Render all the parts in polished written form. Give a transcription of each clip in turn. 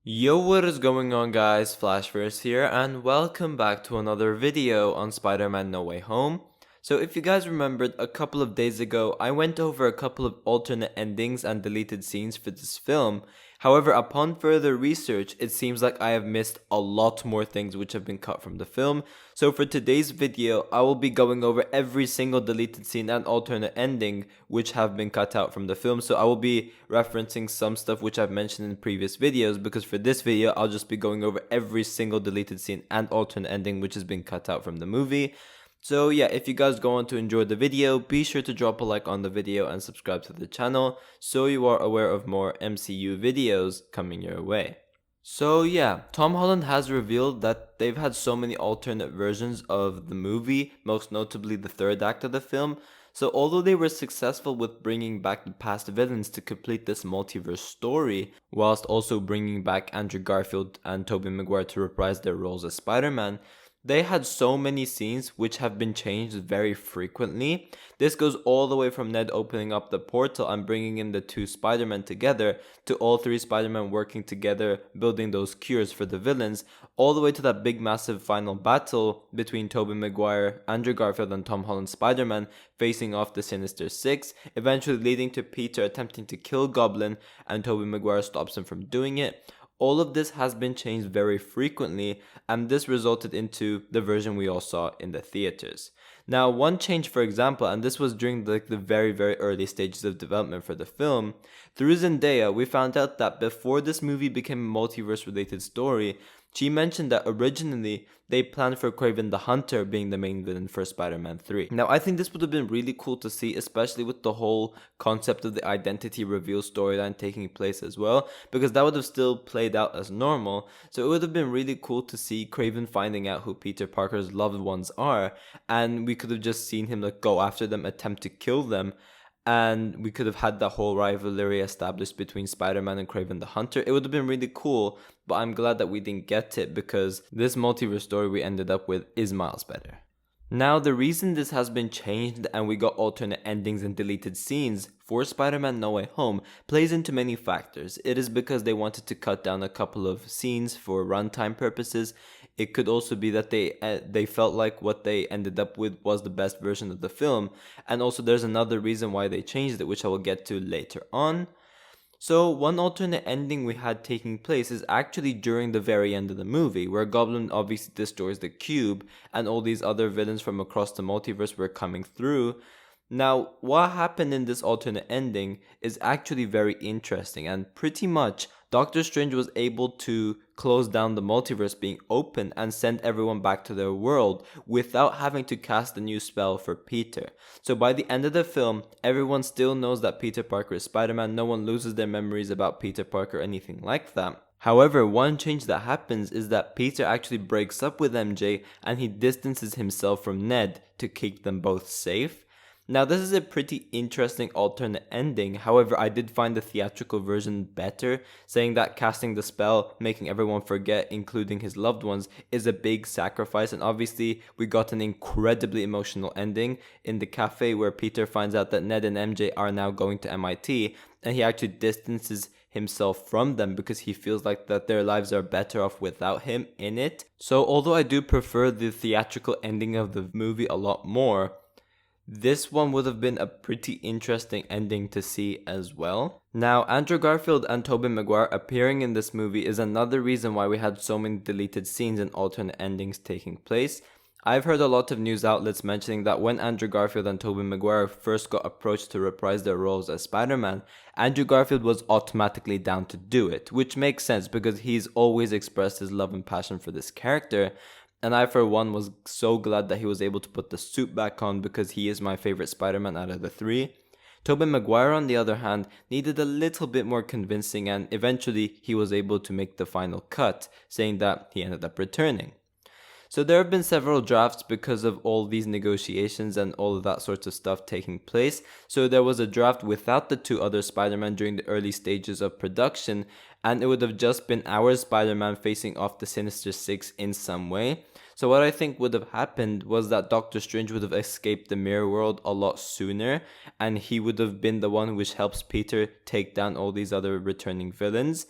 Yo, what is going on guys, Flashverse here, and welcome back to another video on Spider-Man No Way Home. So if you guys remembered, a couple of days ago, I went over a couple of alternate endings and deleted scenes for this film. However, upon further research, it seems like I have missed a lot more things which have been cut from the film. So for today's video, I will be going over every single deleted scene and alternate ending which have been cut out from the film. So I will be referencing some stuff which I've mentioned in previous videos, because for this video, I'll just be going over every single deleted scene and alternate ending which has been cut out from the movie. So yeah, if you guys go on to enjoy the video, be sure to drop a like on the video and subscribe to the channel so you are aware of more MCU videos coming your way. So yeah, Tom Holland has revealed that they've had so many alternate versions of the movie, most notably the third act of the film. So although they were successful with bringing back the past villains to complete this multiverse story, whilst also bringing back Andrew Garfield and Tobey Maguire to reprise their roles as Spider-Man, they had so many scenes which have been changed very frequently. This goes all the way from Ned opening up the portal and bringing in the two Spider-Men together, to all three Spider-Men working together, building those cures for the villains, all the way to that big massive final battle between Tobey Maguire, Andrew Garfield and Tom Holland Spider-Man facing off the Sinister Six, eventually leading to Peter attempting to kill Goblin and Tobey Maguire stops him from doing it. All of this has been changed very frequently, and this resulted into the version we all saw in the theaters. Now, one change, for example, and this was during the very early stages of development for the film, through Zendaya, we found out that before this movie became a multiverse-related story, she mentioned that originally they planned for Kraven the Hunter being the main villain for Spider-Man 3. Now, I think this would have been really cool to see, especially with the whole concept of the identity reveal storyline taking place as well, because that would have still played out as normal. So it would have been really cool to see Kraven finding out who Peter Parker's loved ones are, and we could have just seen him go after them, attempt to kill them, and we could have had the whole rivalry established between Spider-Man and Kraven the Hunter. It would have been really cool, but I'm glad that we didn't get it, because this multiverse story we ended up with is miles better. Now, the reason this has been changed and we got alternate endings and deleted scenes for Spider-Man No Way Home plays into many factors. It is because they wanted to cut down a couple of scenes for runtime purposes. It could also be that they felt like what they ended up with was the best version of the film. And also there's another reason why they changed it, which I will get to later on. So one alternate ending we had taking place is actually during the very end of the movie, where Goblin obviously destroys the cube and all these other villains from across the multiverse were coming through. Now, what happened in this alternate ending is actually very interesting, and pretty much Doctor Strange was able to close down the multiverse being open and send everyone back to their world without having to cast a new spell for Peter. So by the end of the film, everyone still knows that Peter Parker is Spider-Man. No one loses their memories about Peter Parker or anything like that. However, one change that happens is that Peter actually breaks up with MJ and he distances himself from Ned to keep them both safe. Now, this is a pretty interesting alternate ending. However, I did find the theatrical version better, saying that casting the spell, making everyone forget, including his loved ones, is a big sacrifice. And obviously, we got an incredibly emotional ending in the cafe where Peter finds out that Ned and MJ are now going to MIT, and he actually distances himself from them because he feels like that their lives are better off without him in it. So although I do prefer the theatrical ending of the movie a lot more, this one would have been a pretty interesting ending to see as well. Now, Andrew Garfield and Tobey Maguire appearing in this movie is another reason why we had so many deleted scenes and alternate endings taking place. I've heard a lot of news outlets mentioning that when Andrew Garfield and Tobey Maguire first got approached to reprise their roles as Spider-Man, Andrew Garfield was automatically down to do it, which makes sense because he's always expressed his love and passion for this character. And I, for one, was so glad that he was able to put the suit back on because he is my favorite Spider-Man out of the three. Tobey Maguire, on the other hand, needed a little bit more convincing, and eventually he was able to make the final cut, saying that he ended up returning. So there have been several drafts because of all these negotiations and all of that sorts of stuff taking place. So there was a draft without the two other Spider-Man during the early stages of production, and it would have just been our Spider-Man facing off the Sinister Six in some way. So what I think would have happened was that Doctor Strange would have escaped the mirror world a lot sooner, and he would have been the one which helps Peter take down all these other returning villains.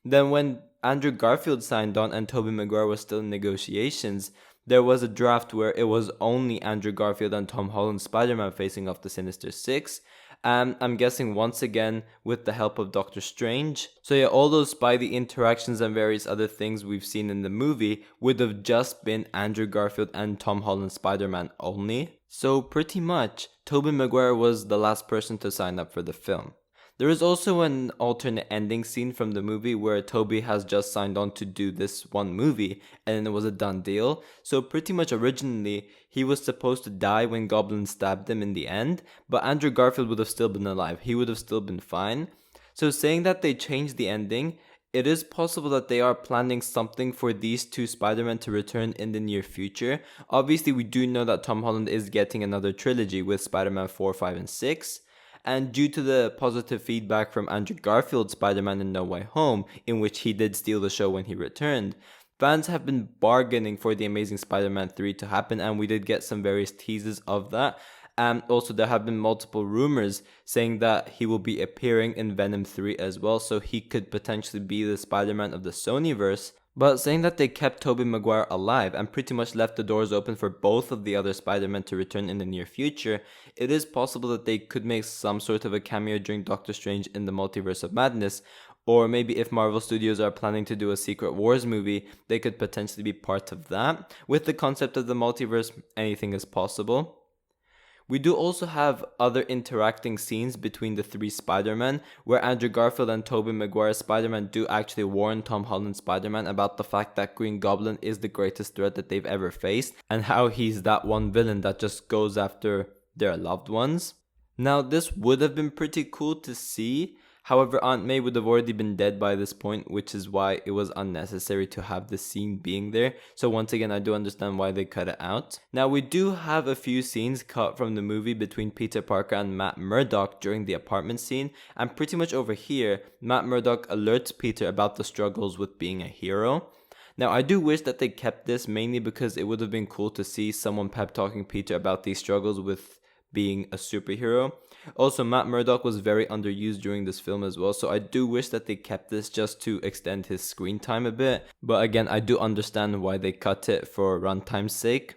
Then when Andrew Garfield signed on and Tobey Maguire was still in negotiations, there was a draft where it was only Andrew Garfield and Tom Holland's Spider-Man facing off the Sinister Six. And I'm guessing once again with the help of Doctor Strange. So yeah, all those Spidey interactions and various other things we've seen in the movie would have just been Andrew Garfield and Tom Holland's Spider-Man only. So pretty much, Tobey Maguire was the last person to sign up for the film. There is also an alternate ending scene from the movie where Tobey has just signed on to do this one movie and it was a done deal. So pretty much originally he was supposed to die when Goblin stabbed him in the end, but Andrew Garfield would have still been alive. He would have still been fine. So saying that they changed the ending, it is possible that they are planning something for these two Spider-Men to return in the near future. Obviously we do know that Tom Holland is getting another trilogy with Spider-Man 4, 5, and 6. And due to the positive feedback from Andrew Garfield's Spider-Man in No Way Home, in which he did steal the show when he returned, fans have been bargaining for The Amazing Spider-Man 3 to happen, and we did get some various teases of that. And also there have been multiple rumors saying that he will be appearing in Venom 3 as well, so he could potentially be the Spider-Man of the Sonyverse. But saying that they kept Tobey Maguire alive and pretty much left the doors open for both of the other Spider-Men to return in the near future, it is possible that they could make some sort of a cameo during Doctor Strange in the Multiverse of Madness, or maybe if Marvel Studios are planning to do a Secret Wars movie, they could potentially be part of that. With the concept of the multiverse, anything is possible. We do also have other interacting scenes between the three Spider-Men, where Andrew Garfield and Tobey Maguire's Spider-Man do actually warn Tom Holland's Spider-Man about the fact that Green Goblin is the greatest threat that they've ever faced, and how he's that one villain that just goes after their loved ones. Now, this would have been pretty cool to see. However, Aunt May would have already been dead by this point, which is why it was unnecessary to have this scene being there. So once again, I do understand why they cut it out. Now, we do have a few scenes cut from the movie between Peter Parker and Matt Murdock during the apartment scene. And pretty much over here, Matt Murdock alerts Peter about the struggles with being a hero. Now, I do wish that they kept this mainly because it would have been cool to see someone pep talking Peter about these struggles with being a superhero. Also, Matt Murdock was very underused during this film as well, so I do wish that they kept this just to extend his screen time a bit. But again, I do understand why they cut it for runtime's sake.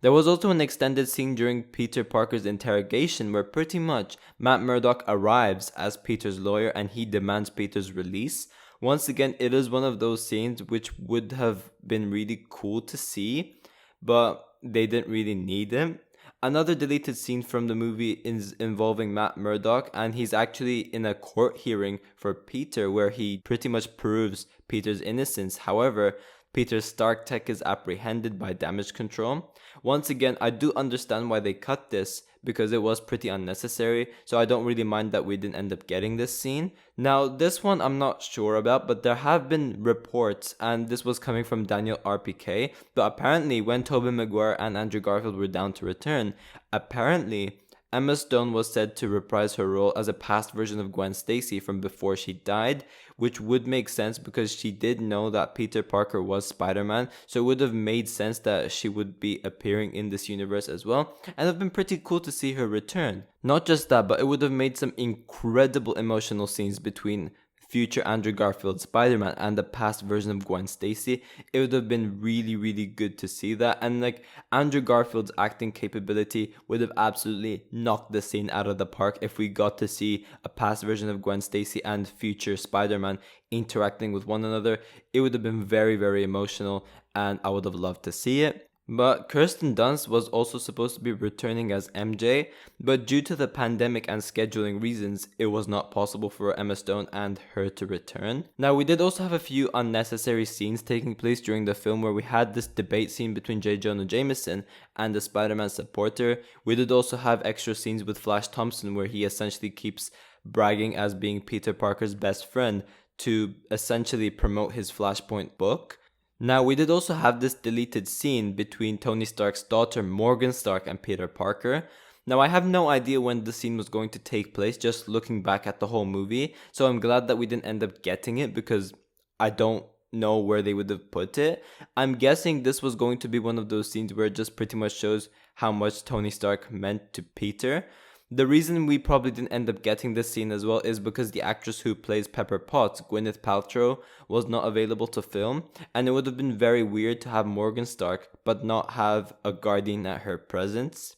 There was also an extended scene during Peter Parker's interrogation where pretty much Matt Murdock arrives as Peter's lawyer and he demands Peter's release. Once again, it is one of those scenes which would have been really cool to see, but they didn't really need it. Another deleted scene from the movie is involving Matt Murdock, and he's actually in a court hearing for Peter where he pretty much proves Peter's innocence. However, Peter's Stark tech is apprehended by damage control. Once again, I do understand why they cut this because it was pretty unnecessary, so I don't really mind that we didn't end up getting this scene. Now, this one I'm not sure about, but there have been reports, and this was coming from Daniel RPK, but apparently when Tobey Maguire and Andrew Garfield were down to return, apparently Emma Stone was said to reprise her role as a past version of Gwen Stacy from before she died, which would make sense because she did know that Peter Parker was Spider-Man, so it would have made sense that she would be appearing in this universe as well, and it would have been pretty cool to see her return. Not just that, but it would have made some incredible emotional scenes between future Andrew Garfield Spider-Man and the past version of Gwen Stacy. It would have been really, really good to see that. And like Andrew Garfield's acting capability would have absolutely knocked the scene out of the park if we got to see a past version of Gwen Stacy and future Spider-Man interacting with one another. It would have been very, very emotional and I would have loved to see it. But Kirsten Dunst was also supposed to be returning as MJ, but due to the pandemic and scheduling reasons, it was not possible for Emma Stone and her to return. Now, we did also have a few unnecessary scenes taking place during the film where we had this debate scene between J. Jonah Jameson and the Spider-Man supporter. We did also have extra scenes with Flash Thompson where he essentially keeps bragging as being Peter Parker's best friend to essentially promote his Flashpoint book. Now, we did also have this deleted scene between Tony Stark's daughter Morgan Stark and Peter Parker. Now, I have no idea when the scene was going to take place, just looking back at the whole movie, so I'm glad that we didn't end up getting it because I don't know where they would have put it. I'm guessing this was going to be one of those scenes where it just pretty much shows how much Tony Stark meant to Peter. The reason we probably didn't end up getting this scene as well is because the actress who plays Pepper Potts, Gwyneth Paltrow, was not available to film, and it would have been very weird to have Morgan Stark but not have a Guardian at her presence.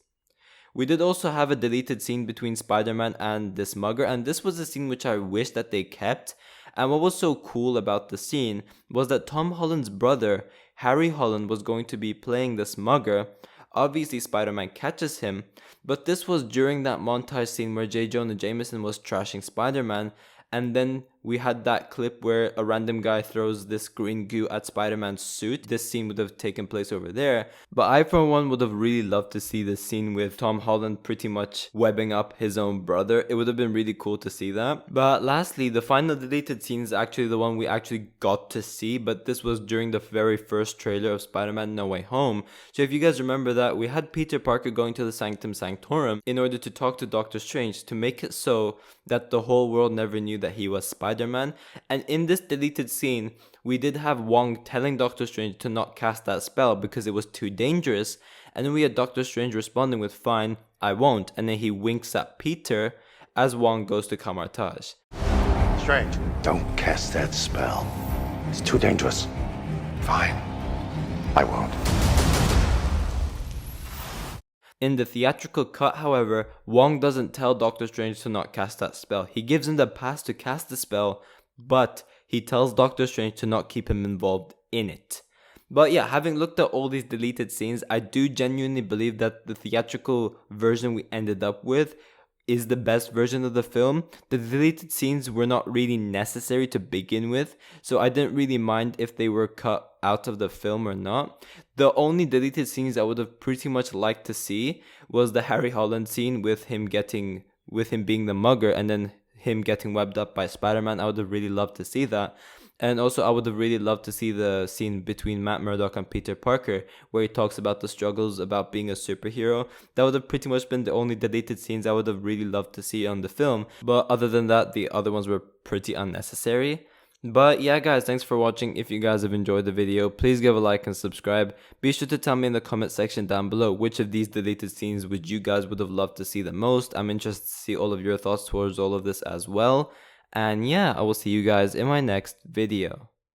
We did also have a deleted scene between Spider-Man and this mugger, and this was a scene which I wish that they kept. And what was so cool about the scene was that Tom Holland's brother, Harry Holland, was going to be playing this mugger. Obviously, Spider-Man catches him, but this was during that montage scene where J. Jonah Jameson was trashing Spider-Man, and then we had that clip where a random guy throws this green goo at Spider-Man's suit. This scene would have taken place over there. But I, for one, would have really loved to see this scene with Tom Holland pretty much webbing up his own brother. It would have been really cool to see that. But lastly, the final deleted scene is actually the one we actually got to see, but this was during the very first trailer of Spider-Man No Way Home. So if you guys remember that, we had Peter Parker going to the Sanctum Sanctorum in order to talk to Doctor Strange to make it so that the whole world never knew that he was Spider-Man. And in this deleted scene, we did have Wong telling Doctor Strange to not cast that spell because it was too dangerous. And then we had Doctor Strange responding with, "Fine, I won't." And then he winks at Peter as Wong goes to Camartage. Strange, don't cast that spell. It's too dangerous. Fine, I won't. In the theatrical cut, however, Wong doesn't tell Doctor Strange to not cast that spell. He gives him the pass to cast the spell, but he tells Doctor Strange to not keep him involved in it. But yeah, having looked at all these deleted scenes, I do genuinely believe that the theatrical version we ended up with is the best version of the film. The deleted scenes were not really necessary to begin with, so I didn't really mind if they were cut out of the film or not. The only deleted scenes I would have pretty much liked to see was the Harry Holland scene with him being the mugger and then him getting webbed up by Spider-Man. I would have really loved to see that. And also I would have really loved to see the scene between Matt Murdock and Peter Parker where he talks about the struggles about being a superhero. That would have pretty much been the only deleted scenes I would have really loved to see on the film. But other than that, the other ones were pretty unnecessary. But yeah guys, thanks for watching. If you guys have enjoyed the video, please give a like and subscribe. Be sure to tell me in the comment section down below which of these deleted scenes would you guys would have loved to see the most. I'm interested to see all of your thoughts towards all of this as well. And yeah, I will see you guys in my next video.